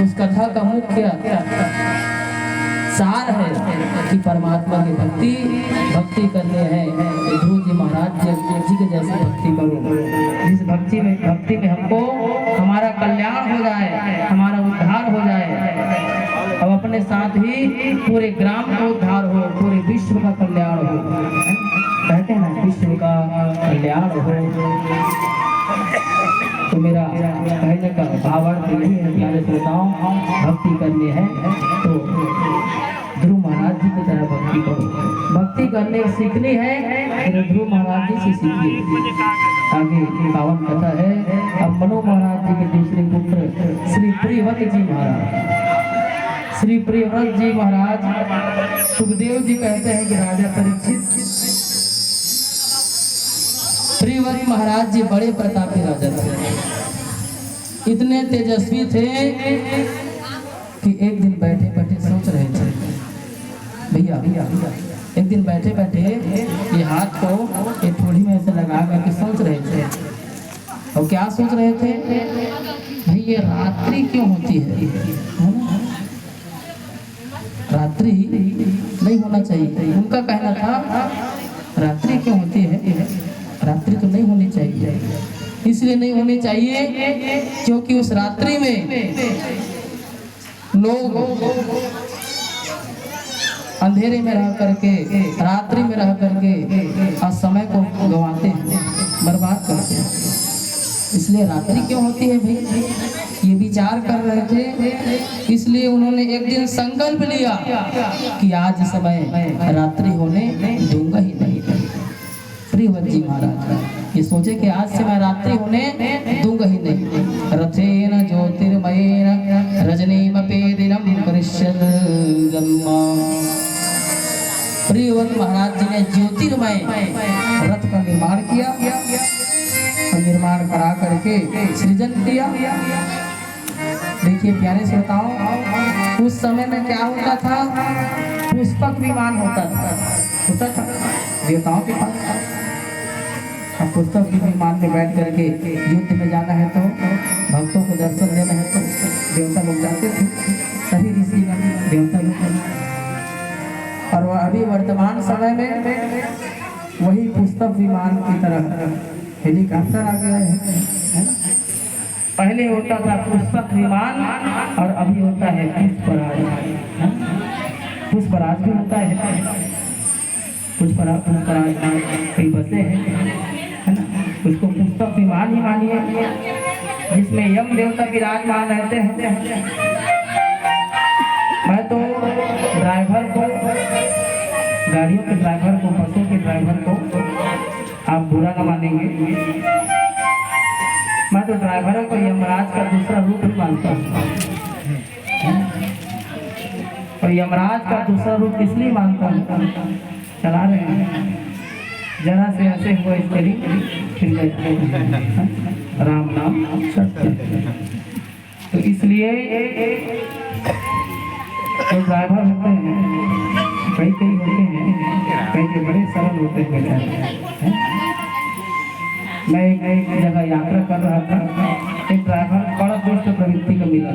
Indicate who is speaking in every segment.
Speaker 1: उस कथा का मुख्य सार है कि परमात्मा की भक्ति करनी है तो ध्रुव जी महाराज जी के जैसी भक्ति करो। इस भक्ति में हमको हमारा कल्याण हो जाए, हमारा उद्धार हो जाए और अपने साथ ही पूरे ग्राम का उद्धार हो, पूरे विश्व का कल्याण हो। कहते हैं ना विश्व का कल्याण हो। तो मेरा कहने का भावार्थ यही है प्यारे श्रोताओं, भक्ति करनी है तो ध्रुव महाराज जी की तरह भक्ति करो। भक्ति करने सीखनी है तो ध्रुव महाराज जी से सीखिए। आगे पावन कथा है। अब मनु महाराज जी के दूसरे पुत्र श्री प्रियव्रत जी महाराज, श्री प्रियव्रत जी महाराज सुखदेव जी कहते हैं कि राजा परीक्षित, प्रियव्रत महाराज जी बड़े प्रतापी राजा थे, इतने तेजस्वी थे कि एक दिन बैठे बैठे सोच रहे थे, भैया एक दिन बैठे बैठे ये हाथ को एक ठोड़ी में ऐसे लगा करके सोच रहे थे। और क्या सोच रहे थे, भाई ये रात्रि क्यों होती है ना? रात्रि नहीं होना चाहिए। उनका कहना था रात्रि क्यों होती है, रात्रि तो नहीं होनी चाहिए। इसलिए नहीं होनी चाहिए क्योंकि उस रात्रि में लोग अंधेरे में रह करके, रात्रि में रह करके समय को गंवाते हैं, बर्बाद करते हैं। इसलिए रात्रि क्यों होती है भाई, ये विचार कर रहे थे। इसलिए उन्होंने एक दिन संकल्प लिया कि आज समय रात्रि होने दूंगा ही नहीं। प्रियव्रत जी महाराज ये सोचे कि आज से मैं रात्रि होने दूंगा ही नहीं। रथेन ज्योतिर्मयेन रजनीमपेदिनम करिष्यत जन्मा। प्रियव्रत महाराज जी ने ज्योतिर्मय रथ का निर्माण किया और निर्माण करा करके सृजन किया। देखिए प्यारे श्रोताओं, उस समय में क्या होता था, पुष्पक विमान होता था देवताओं के पास। अब पुस्तक की विमान में बैठ करके युद्ध में जाना है तो भक्तों को दर्शन देना है तो देवता लोग जाते थे, सभी ऋषि देवता लोग। और वह अभी वर्तमान समय में वही पुस्तक विमान की तरह हेलीकॉप्टर आ गए हैं। पहले होता था पुष्पक विमान और अभी होता है पुष्पराज। पुष्पराज भी होता है, पुष्पराज कई बसे हैं, है ना। उसको पुष्पक विमान ही मानिए जिसमें यम देवता विराजमान रहते हैं। मैं तो ड्राइवर को, गाड़ियों के ड्राइवर को, बसों के ड्राइवर को आप बुरा न मानेंगे, मैं तो ड्राइवरों को यमराज का दूसरा रूप ही मानता हूँ। और यमराज का दूसरा रूप इसलिए मानता हूँ, चला रहे हैं जरा से ऐसे हुआ चली फिर गए राम नाम सत्य। तो इसलिए जो ड्राइवर होते हैं कई होते हैं, कई बड़े सरल होते हैं। मैं एक जगह यात्रा कर रहा था, एक ड्राइवर बड़ा दुष्ट प्रवृत्ति का मिला।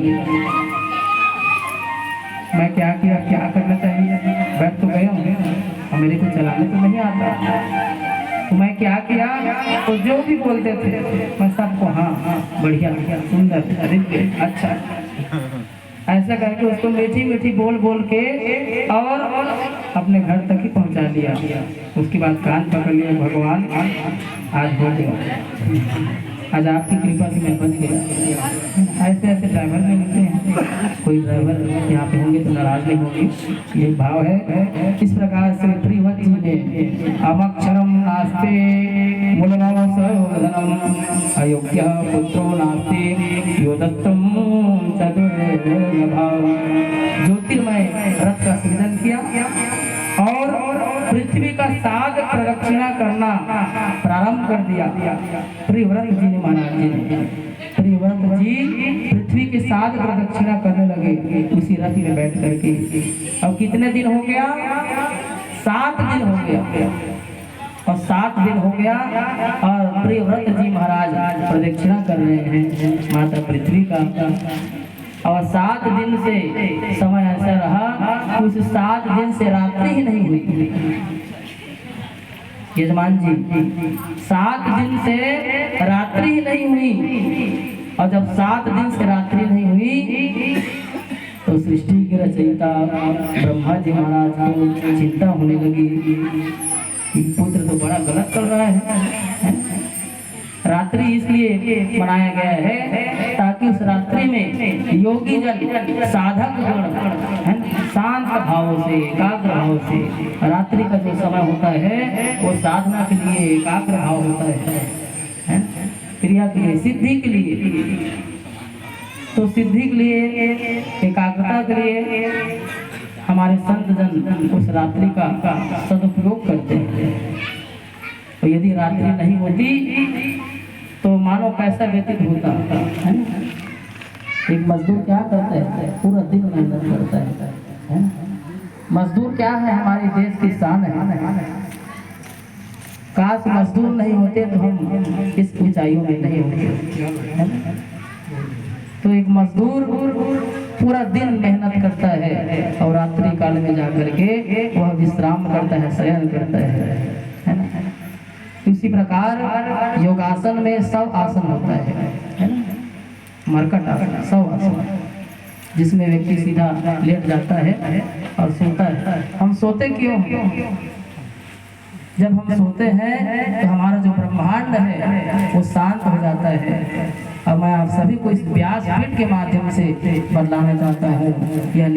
Speaker 1: मैं क्या किया, क्या करना चाहिए, बैठ तो गया हूँ और मेरे को चलाने तो नहीं आता। तो मैं क्या किया, तो जो भी बोलते थे मैं सबको हाँ बढ़िया सुंदर अरे अच्छा ऐसा करके उसको मीठी मीठी बोल बोल के और अपने घर तक ही पहुंचा दिया। उसके बाद कान पकड़ लिया, भगवान आज हो गया, आज आपकी कृपा से मैं बच गया। ऐसे ऐसे ड्राइवर में मिलते हैं। कोई ड्राइवर यहाँ पे होंगे तो नाराज नहीं होंगे, ये भाव है। इस प्रकार से प्रियव्रत जी ने अमक्षरम नास्ते मूलनाम सर्वधनम अयोग्य पुत्रो नास्ते यो दत्तम चतुर्भाव। ज्योतिर्मय रथ का सृजन किया और पृथ्वी का साग प्रदक्षिणा करना प्रारंभ कर दिया। प्रियव्रत जी ने, महाराज जी ने, प्रियव्रत जी पृथ्वी के साग प्रदक्षिणा करने लगे उसी रथ में बैठ करके। अब कितने दिन हो गया, 7 दिन हो गया। और 7 दिन हो गया और प्रियव्रत जी महाराज प्रदक्षिणा कर रहे हैं माता पृथ्वी का। और 7 दिन से समय ऐसा रहा, उस 7 दिन से रात्रि ही नहीं हुई। यजमान जी 7 दिन से रात्रि ही नहीं हुई, और जब 7 दिन से रात्रि नहीं हुई तो सृष्टि के रचयिता ब्रह्मा जी महाराज को चिंता होने लगी, पुत्र तो बड़ा गलत कर रहा है। रात्रि इसलिए बनाया गया है ताकि उस रात्रि में योगी जन साधक गण शांत भाव से एकाग्र भाव से, रात्रि का जो समय होता है वो साधना के लिए एकाग्र भाव होता है, क्रिया के लिए, सिद्धि के लिए। तो सिद्धि के लिए, एकाग्रता के लिए हमारे संत जन उस रात्रि का सदुपयोग करते हैं। तो यदि रात्रि नहीं होती तो मानो कैसा व्यतीत होता है ना। एक मजदूर क्या करता है, पूरा दिन मेहनत करता है ना? मजदूर क्या है, हमारे देश की शान है। काश मजदूर नहीं होते तो हम इस ऊंचाइयों में नहीं होते, है ना। तो एक मजदूर पूरा दिन मेहनत करता है और रात्रि काल में जाकर के वह विश्राम करता है, शयन करता है ना। इसी प्रकार योगासन में 100 आसन होता है ना, मरकट आसन, 100 आसन, जिसमें व्यक्ति सीधा लेट जाता है और सोता है। हम सोते क्यों? जब हम सोते हैं तो हमारा जो ब्रह्मांड है वो शांत हो जाता है। अब मैं आप सभी को इस व्यासपीठ के माध्यम से बतलाना चाहता हूँ, यह